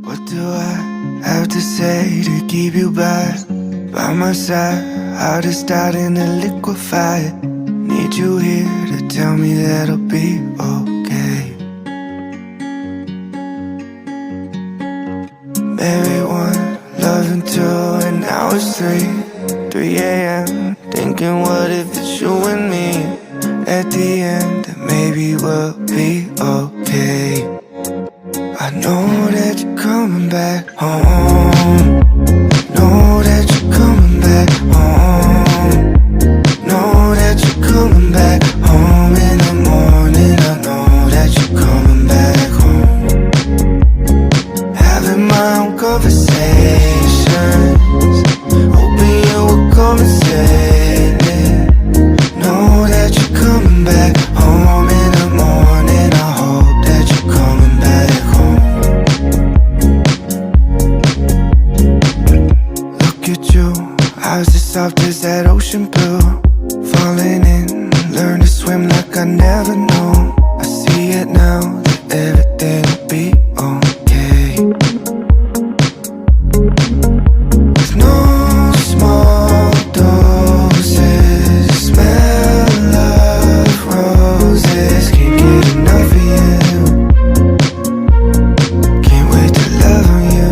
What do I have to say to keep you by my side? How to start in a liquefy. Need you here to tell me that I'll be okay. Maybe 1, loving 2, and now it's 3 a.m. Thinking what if it's you and me at the end, that maybe we'll be okay. I know that you're coming back home. Know that you're coming back home. Know that you're coming back home in the morning. I know that you're coming back home. Having my own conversations, hoping you will come and save me. Know that you're coming back home in the morning. I hope that you're coming back home. Look at you, eyes as soft as that ocean blue. Falling in, learn to swim like I never knew. I see it now, that everything will be okay. With no small doses, smell of roses. Can't get enough of you. Can't wait to love on you.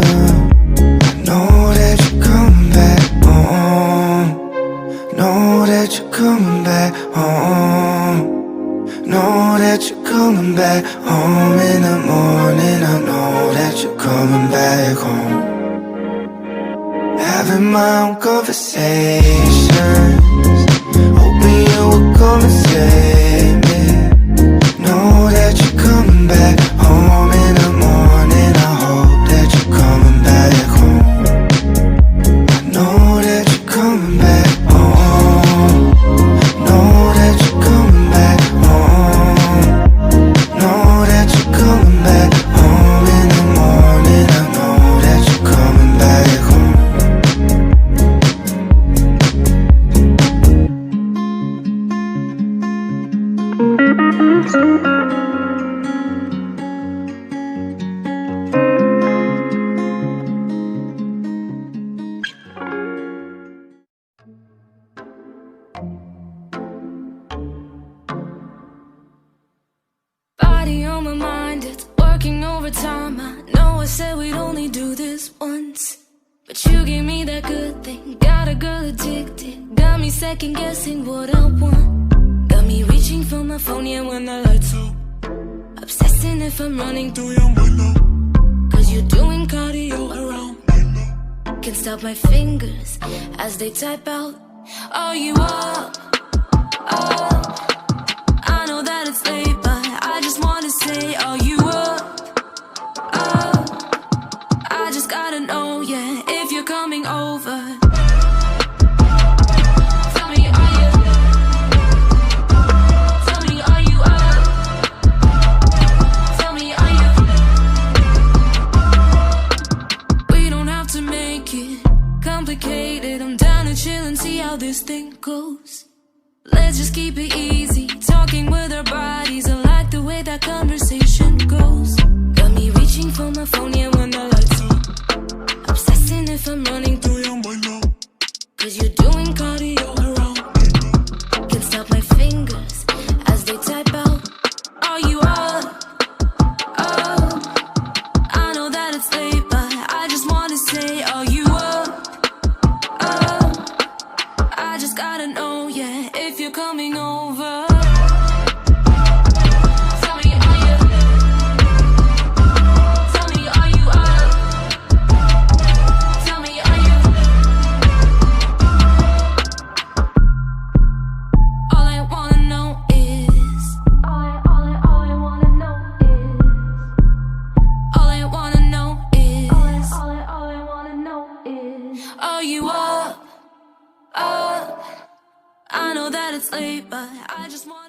I know that you're coming back home. Know that you're coming back home. Know that you're coming back home in the morning. I know that you're coming back home. Having my own conversations, hoping you will come and save me. Know that you're coming back home in the morning. I hope that you're coming back home. I know that you're coming back home. Know that you're coming back home. Know that you're coming back home in the morning. I know that you're coming back home. Body on my mind, it's working overtime. I know I said we'd only do this once, but you gave me that good thing. Got a girl addicted, got me second guessing what I want. Got me reaching for my phone, yeah, when the lights out. Obsessing if I'm running through your window, cause you're doing cardio around me. Can't stop my fingers as they type out. Are you up? Up? I know that it's late, but I just wanna say, are you up? Up? I just gotta know, yeah, if you're coming over. Tell me, are you? Tell me, are you up? Tell me, are you? We don't have to make it complicated. I'm down to chill and see how this thing goes. Let's just keep it easy, talking with our bodies. I like the way that conversation goes. Got me reaching for my phone, yeah, when the lights on. Obsessing if I'm running through your window, cause you're doing cardio around. Can't stop my fingers as they type out. Are you up? Up? I know that it's late, but I just wanna say, are you up? Up? I just gotta know, yeah, if you're coming over. Tell me, are you? Tell me, are you up? Tell me, are you? All I wanna know is, all I wanna know is, all I wanna know is, all I wanna know is, are you up? Up? I know that it's late, but I just want